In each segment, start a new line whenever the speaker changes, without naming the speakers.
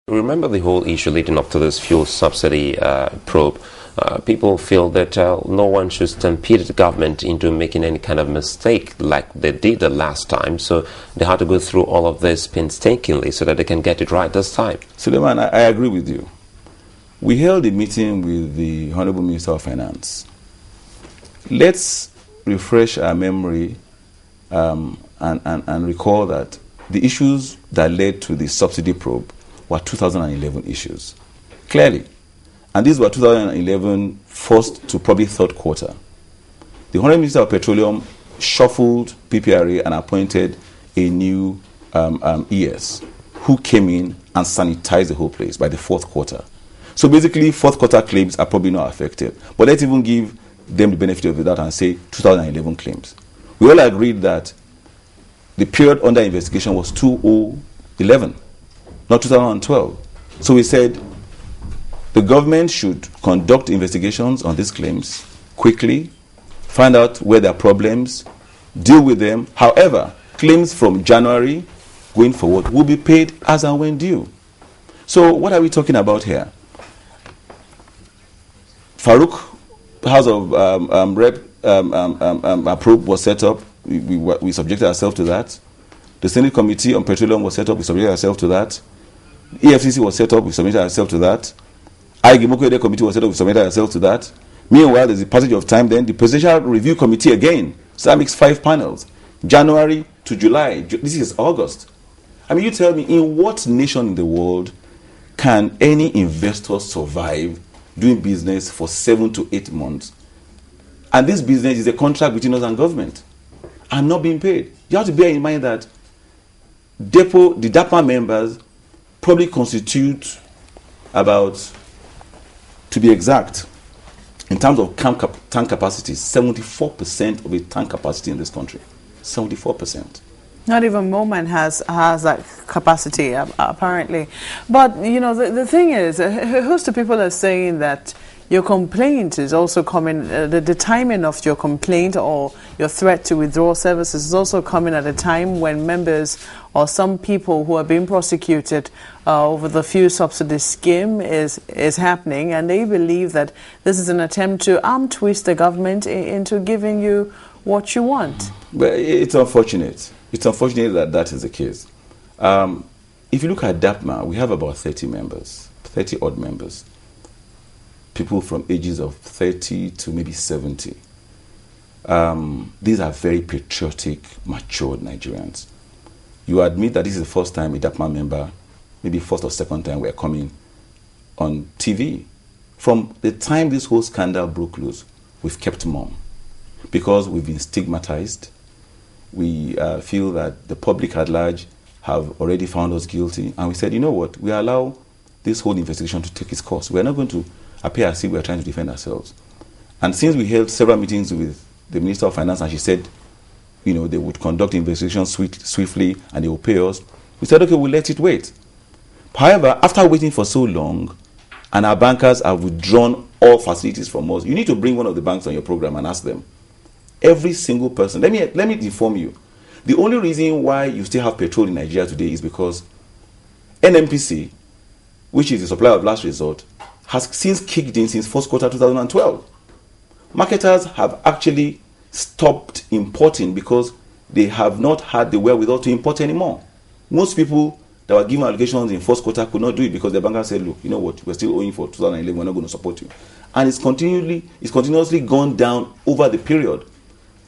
Remember the whole issue leading up to this fuel subsidy probe. People feel that no one should stampede the government into making any kind of mistake like they did the last time. So they had to go through all of this painstakingly so that they can get it right this time.
Suleiman, I agree with you. We held a meeting with the Honorable Minister of Finance. Let's refresh our memory and recall that the issues that led to the subsidy probe were 2011 issues, clearly. And these were 2011 first to probably third quarter. The Honorable Minister of Petroleum shuffled PPRA and appointed a new ES who came in and sanitized the whole place by the fourth quarter. So basically, fourth quarter claims are probably not affected. But let's even give them the benefit of the doubt and say 2011 claims. We all agreed that the period under investigation was 2011. Not 2012. So we said the government should conduct investigations on these claims quickly, find out where there are problems, deal with them. However, claims from January going forward will be paid as and when due. So what are we talking about here? Farouk House of Rep probe was set up. We subjected ourselves to that. The Senate Committee on Petroleum was set up. We subjected ourselves to that. EFCC was set up, we submitted ourselves to that. Igimokwede Committee was set up, we submitted ourselves to that. Meanwhile, there's a passage of time, then the Presidential Review Committee again. So that makes 5 panels. January to July. This is August. I mean, you tell me, in what nation in the world can any investor survive doing business for 7 to 8 months? And this business is a contract between us and government and not being paid. You have to bear in mind that the Dapo members probably constitute about, to be exact, in terms of tank capacity, 74% of the tank capacity in this country. 74%.
Not even Moment has that capacity, apparently. But, you know, the thing is, who's the people that are saying that your complaint is also coming, the timing of your complaint or your threat to withdraw services is also coming at a time when members or some people who are being prosecuted over the fuel subsidy scheme is happening, and they believe that this is an attempt to arm twist the government into giving you what you want.
But it's unfortunate. It's unfortunate that that is the case. If you look at DAPMA, we have about 30 members, 30 odd members. People from ages of 30 to maybe 70. These are very patriotic, matured Nigerians. You admit that this is the first time a DAPMA member, maybe first or second time we're coming on TV. From the time this whole scandal broke loose, we've kept mum because we've been stigmatized. We feel that the public at large have already found us guilty. And we said, you know what, we allow this whole investigation to take its course. We're not going to appear as if we're trying to defend ourselves. And since we held several meetings with the Minister of Finance and she said, you know, they would conduct investigations swiftly and they will pay us, we said, okay, we'll let it wait. However, after waiting for so long and our bankers have withdrawn all facilities from us, you need to bring one of the banks on your program and ask them. Every single person, let me inform you, the only reason why you still have petrol in Nigeria today is because NNPC, which is the supplier of last resort, has since kicked in since first quarter 2012. Marketers have actually stopped importing because they have not had the wherewithal to import anymore. Most people that were given allocations in first quarter could not do it because the banker said, look, you know what, we're still owing for 2011, we're not going to support you. And it's continuously gone down over the period.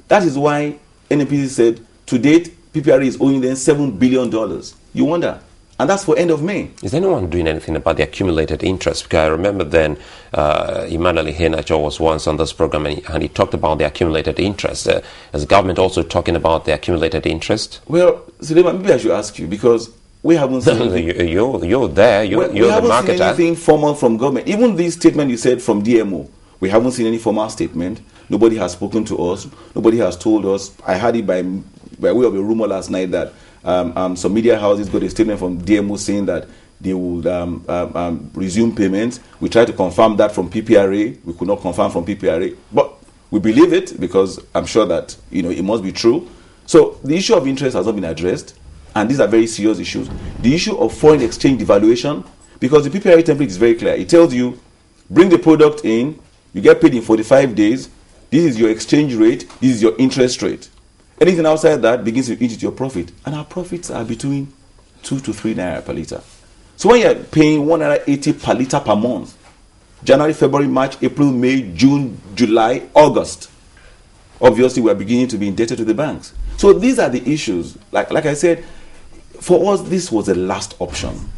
That is why NNPC said, to date, PPRA is owing them $7 billion. You wonder. And that's for end of May.
Is anyone doing anything about the accumulated interest? Because I remember then Emmanuel Iheanacho was once on this program and he talked about the accumulated interest. Is the government also talking about the accumulated interest?
Well, Suleiman, maybe I should ask you because we haven't seen anything.
You're there, you're
we
the
haven't
marketer.
seen anything formal from government. Even this statement you said from DMO, we haven't seen any formal statement. Nobody has spoken to us. Nobody has told us. I had it by way of a rumor last night that some media houses got a statement from DMO saying that they would resume payments. We tried to confirm that from PPRA. We could not confirm from PPRA. But we believe it because I'm sure that it must be true. So the issue of interest has not been addressed. And these are very serious issues. The issue of foreign exchange devaluation, Because the PPRA template is very clear. It tells you, bring the product in, you get paid in 45 days, this is your exchange rate, this is your interest rate. Anything outside that begins to eat into your profit. And our profits are between 2 to 3 naira per litre. So when you're paying 180 per litre per month, January, February, March, April, May, June, July, August, obviously we are beginning to be indebted to the banks. So these are the issues. Like I said, for us, this was the last option.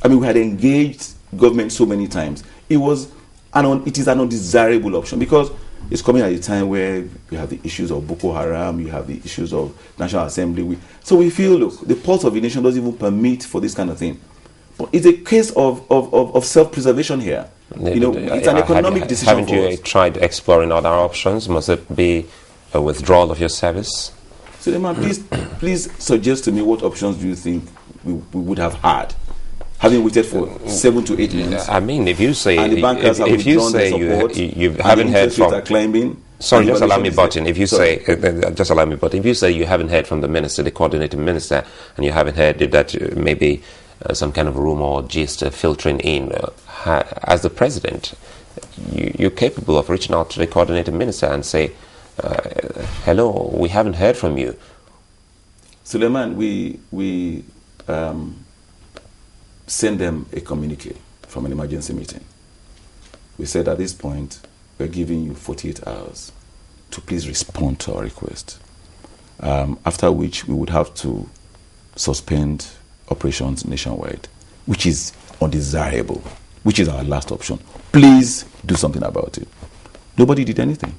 I mean, we had engaged government so many times. It is an undesirable option because it's coming at a time where you have the issues of Boko Haram, you have the issues of National Assembly. So we feel, look, the pulse of the nation doesn't even permit for this kind of thing. But it's a case of self-preservation here. You know, it's an economic decision.
Haven't you tried exploring other options? Must it be a withdrawal of your service?
Suleiman, please suggest to me what options do you think we would have had, having waited for 7 to 8 months.
I mean, if you say
and the bankers have withdrawn their support,
you haven't heard from,
are climbing.
sorry, just allow me button. If you say, just allow me button. If you say you haven't heard from the minister, the coordinating minister, and you haven't heard that maybe some kind of rumor or gist filtering in, as the president, you're capable of reaching out to the coordinating minister and say, hello, we haven't heard from you.
Suleiman, we send them a communique from an emergency meeting. We said at this point, we're giving you 48 hours to please respond to our request. After which we would have to suspend operations nationwide, which is undesirable, which is our last option. Please do something about it. Nobody did anything.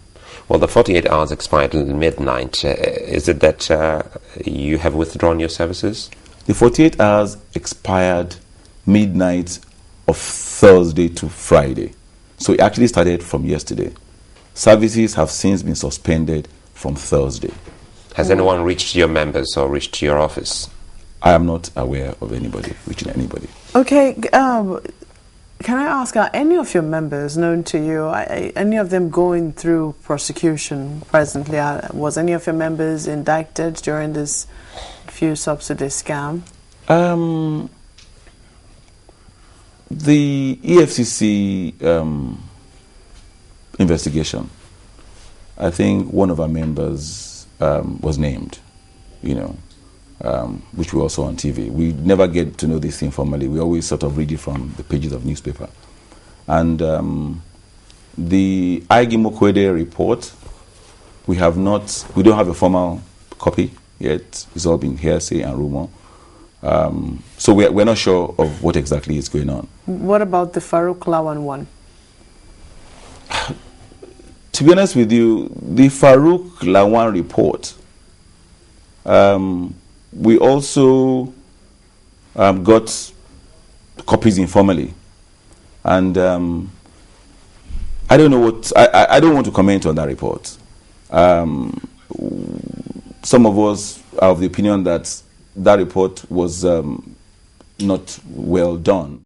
Well, the 48 hours expired at midnight. Is it that you have withdrawn your services?
The 48 hours expired midnight of Thursday to Friday. So it actually started from yesterday. Services have since been suspended from Thursday.
Has anyone reached your members or reached your office?
I am not aware of anybody reaching anybody.
Okay, can I ask, are any of your members known to you? Any of them going through prosecution presently? Was any of your members indicted during this fuel subsidy scam?
The EFCC investigation, I think one of our members was named, which we also on TV. We never get to know this informally. We always sort of read it from the pages of newspaper. And the Aigimokwede report, we don't have a formal copy yet. It's all been hearsay and rumor. So we're not sure of what exactly is going on.
What about the Farouk Lawan one?
To be honest with you, the Farouk Lawan report, we also got copies informally, and I don't know what I don't want to comment on that report. Some of us are of the opinion that that report was not well done.